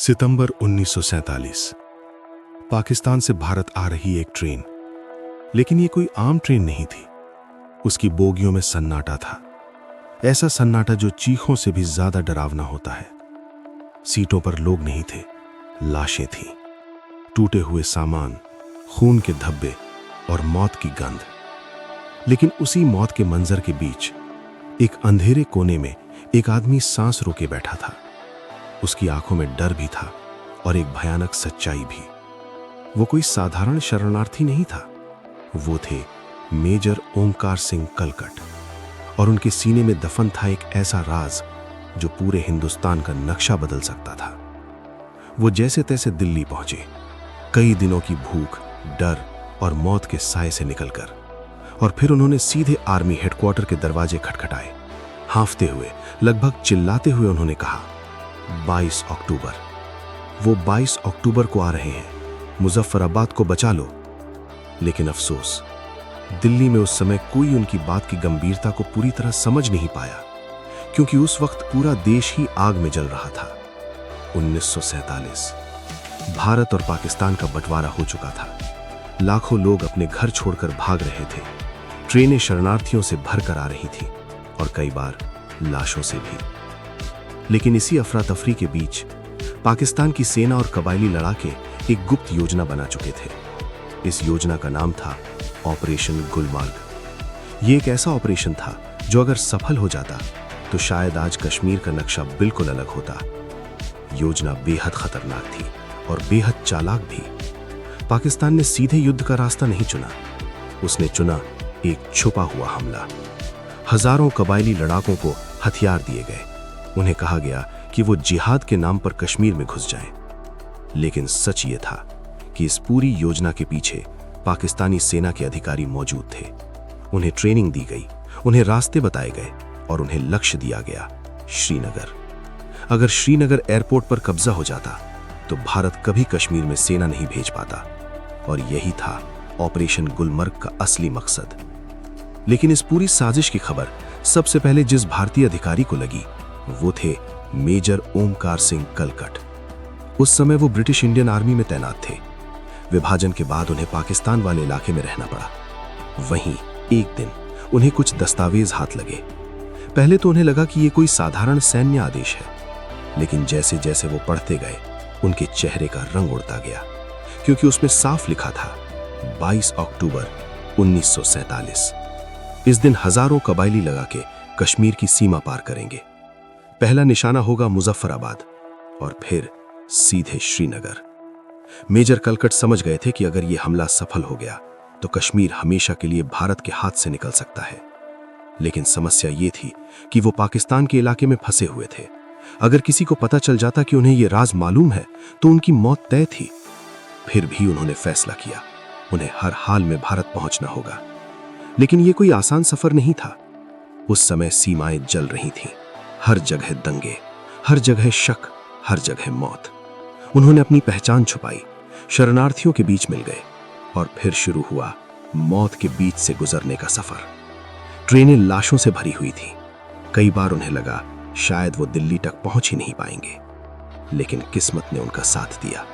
सितंबर 1947। पाकिस्तान से भारत आ रही एक ट्रेन, लेकिन ये कोई आम ट्रेन नहीं थी। उसकी बोगियों में सन्नाटा था, ऐसा सन्नाटा जो चीखों से भी ज्यादा डरावना होता है। सीटों पर लोग नहीं थे, लाशें थीं, टूटे हुए सामान, खून के धब्बे और मौत की गंध। लेकिन उसी मौत के मंजर के बीच एक अंधेरे कोने में एक आदमी सांस रोके बैठा था। उसकी आंखों में डर भी था और एक भयानक सच्चाई भी। वो कोई साधारण शरणार्थी नहीं था, वो थे मेजर ओमकार सिंह कलकट, और उनके सीने में दफन था एक ऐसा राज जो पूरे हिंदुस्तान का नक्शा बदल सकता था। वो जैसे तैसे दिल्ली पहुंचे, कई दिनों की भूख, डर और मौत के साए से निकलकर, और फिर उन्होंने सीधे आर्मी हेडक्वार्टर के दरवाजे खटखटाए। हांफते हुए, लगभग चिल्लाते हुए उन्होंने कहा, 22 अक्टूबर। वो 22 अक्टूबर को आ रहे हैं, मुजफ्फराबाद को बचा लो। लेकिन अफसोस, दिल्ली में उस समय कोई उनकी बात की गंभीरता को पूरी तरह समझ नहीं पाया, क्योंकि उस वक्त पूरा देश ही आग में जल रहा था। 1947। भारत और पाकिस्तान का बंटवारा हो चुका था। लाखों लोग अपने घर छोड़कर भाग रहे थे। ट्रेनें शरणार्थियों से भरकर आ रही थी और कई बार लाशों से भी। लेकिन इसी अफरा तफरी के बीच पाकिस्तान की सेना और कबायली लड़ाके एक गुप्त योजना बना चुके थे। इस योजना का नाम था ऑपरेशन गुलमर्ग। ये एक ऐसा ऑपरेशन था जो अगर सफल हो जाता तो शायद आज कश्मीर का नक्शा बिल्कुल अलग होता। योजना बेहद खतरनाक थी और बेहद चालाक भी। पाकिस्तान ने सीधे युद्ध का रास्ता नहीं चुना, उसने चुना एक छुपा हुआ हमला। हजारों कबायली लड़ाकों को हथियार दिए गए। उन्हें कहा गया कि वो जिहाद के नाम पर कश्मीर में घुस जाएं। लेकिन सच ये था कि इस पूरी योजना के पीछे पाकिस्तानी सेना के अधिकारी मौजूद थे। उन्हें ट्रेनिंग दी गई, उन्हें रास्ते बताए गए और उन्हें लक्ष्य दिया गया, श्रीनगर। अगर श्रीनगर एयरपोर्ट पर कब्जा हो जाता तो भारत कभी कश्मीर में सेना नहीं भेज पाता, और यही था ऑपरेशन गुलमर्ग का असली मकसद। लेकिन इस पूरी साजिश की खबर सबसे पहले जिस भारतीय अधिकारी को लगी वो थे मेजर ओमकार सिंह कलकट। उस समय वो ब्रिटिश इंडियन आर्मी में तैनात थे। विभाजन के बाद उन्हें पाकिस्तान वाले इलाके में रहना पड़ा। वहीं एक दिन उन्हें कुछ दस्तावेज हाथ लगे। पहले तो उन्हें लगा कि ये कोई साधारण सैन्य आदेश है, लेकिन जैसे जैसे वो पढ़ते गए उनके चेहरे का रंग उड़ता गया, क्योंकि उसमें साफ लिखा था 22 अक्टूबर 1947। इस दिन हजारों कबायली लगा के कश्मीर की सीमा पार करेंगे। पहला निशाना होगा मुजफ्फराबाद और फिर सीधे श्रीनगर। मेजर कलकट समझ गए थे कि अगर यह हमला सफल हो गया तो कश्मीर हमेशा के लिए भारत के हाथ से निकल सकता है। लेकिन समस्या यह थी कि वो पाकिस्तान के इलाके में फंसे हुए थे। अगर किसी को पता चल जाता कि उन्हें यह राज मालूम है तो उनकी मौत तय थी। फिर भी उन्होंने फैसला किया, उन्हें हर हाल में भारत पहुंचना होगा। लेकिन यह कोई आसान सफर नहीं था। उस समय सीमाएं जल रही थीं, हर जगह दंगे, हर जगह शक, हर जगह मौत। उन्होंने अपनी पहचान छुपाई, शरणार्थियों के बीच मिल गए, और फिर शुरू हुआ मौत के बीच से गुजरने का सफर। ट्रेनें लाशों से भरी हुई थी। कई बार उन्हें लगा शायद वो दिल्ली तक पहुंच ही नहीं पाएंगे, लेकिन किस्मत ने उनका साथ दिया।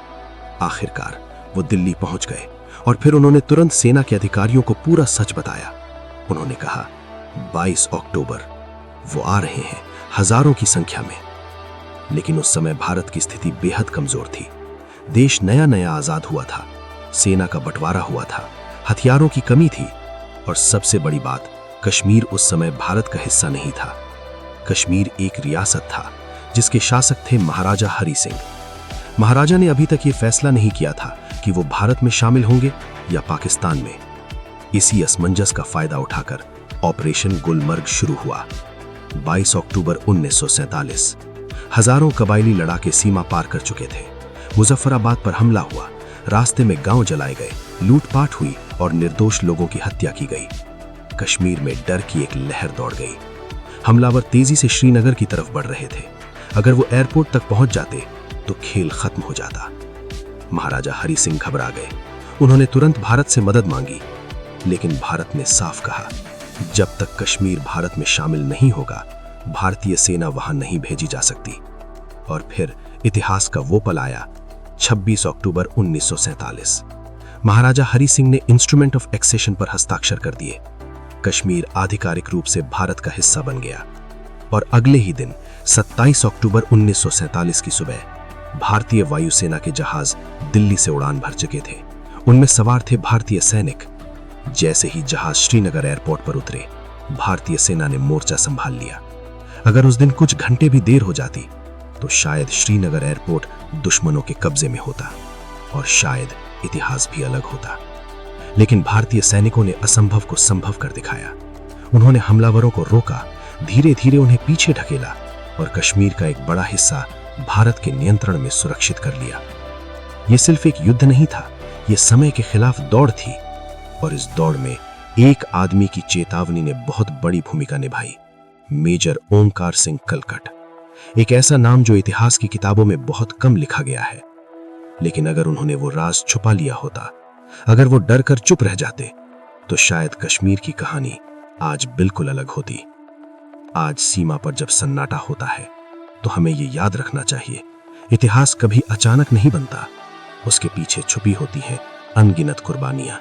आखिरकार वो दिल्ली पहुंच गए और फिर उन्होंने तुरंत सेना के अधिकारियों को पूरा सच बताया। उन्होंने कहा 22 अक्टूबर वो आ रहे हैं, हजारों की संख्या में। लेकिन उस समय भारत की स्थिति बेहद कमजोर थी। देश नया नया आजाद हुआ था, सेना का बंटवारा हुआ था, हथियारों की कमी थी, और सबसे बड़ी बात, कश्मीर उस समय भारत का हिस्सा नहीं था। कश्मीर एक रियासत था जिसके शासक थे महाराजा हरि सिंह। महाराजा ने अभी तक ये फैसला नहीं किया था कि वो भारत में शामिल होंगे या पाकिस्तान में। इसी असमंजस का फायदा उठाकर ऑपरेशन गुलमर्ग शुरू हुआ। 22 अक्टूबर 1947। हजारों कबायली लड़ाके सीमा पार कर चुके थे। मुजफ्फराबाद पर हमला हुआ, रास्ते में गांव जलाए गए, लूटपाट हुई और निर्दोष लोगों की हत्या की गई। कश्मीर में डर की एक लहर दौड़ गई। हमलावर तेजी से श्रीनगर की तरफ बढ़ रहे थे। अगर वो एयरपोर्ट तक पहुंच जाते तो खेल खत्म हो जाता। महाराजा हरि सिंह घबरा गए। उन्होंने तुरंत भारत से मदद मांगी, लेकिन भारत ने साफ कहा, जब तक कश्मीर भारत में शामिल नहीं होगा भारतीय सेना वहां नहीं भेजी जा सकती। और फिर इतिहास का वो पल आया 26 अक्टूबर 1947। महाराजा हरि सिंह ने इंस्ट्रूमेंट ऑफ एक्सेशन पर हस्ताक्षर कर दिए। कश्मीर आधिकारिक रूप से भारत का हिस्सा बन गया और अगले ही दिन 27 अक्टूबर 1947 की सुबह भारतीय वायुसेना के जहाज दिल्ली से उड़ान भर चुके थे। उनमें सवार थे भारतीय सैनिक। जैसे ही जहाज श्रीनगर एयरपोर्ट पर उतरे, भारतीय सेना ने मोर्चा संभाल लिया। अगर उस दिन कुछ घंटे भी देर हो जाती तो शायद श्रीनगर एयरपोर्ट दुश्मनों के कब्जे में होता और शायद इतिहास भी अलग होता। लेकिन भारतीय सैनिकों ने असंभव को संभव कर दिखाया। उन्होंने हमलावरों को रोका, धीरे धीरे उन्हें पीछे ढकेला और कश्मीर का एक बड़ा हिस्सा भारत के नियंत्रण में सुरक्षित कर लिया। यह सिर्फ एक युद्ध नहीं था, यह समय के खिलाफ दौड़ थी और इस दौड़ में एक आदमी की चेतावनी ने बहुत बड़ी भूमिका निभाई। मेजर ओमकार सिंह कलकट, एक ऐसा नाम जो इतिहास की किताबों में बहुत कम लिखा गया है। लेकिन अगर उन्होंने वो राज छुपा लिया होता, अगर वो डर कर चुप रह जाते, तो शायद कश्मीर की कहानी आज बिल्कुल अलग होती। आज सीमा पर जब सन्नाटा होता है तो हमें ये याद रखना चाहिए, इतिहास कभी अचानक नहीं बनता। उसके पीछे छुपी होती हैं अनगिनत कुर्बानियां,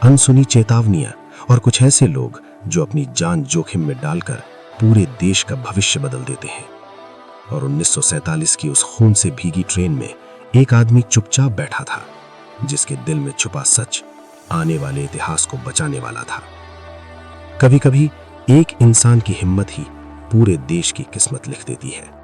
अनसुनी चेतावनियां और कुछ ऐसे लोग जो अपनी जान जोखिम में डालकर पूरे देश का भविष्य बदल देते हैं। और 1947 की उस खून से भीगी ट्रेन में एक आदमी चुपचाप बैठा था, जिसके दिल में छुपा सच आने वाले इतिहास को बचाने वाला था। कभी-कभी एक इंसान की हिम्मत ही पूरे देश की किस्मत लिख देती है।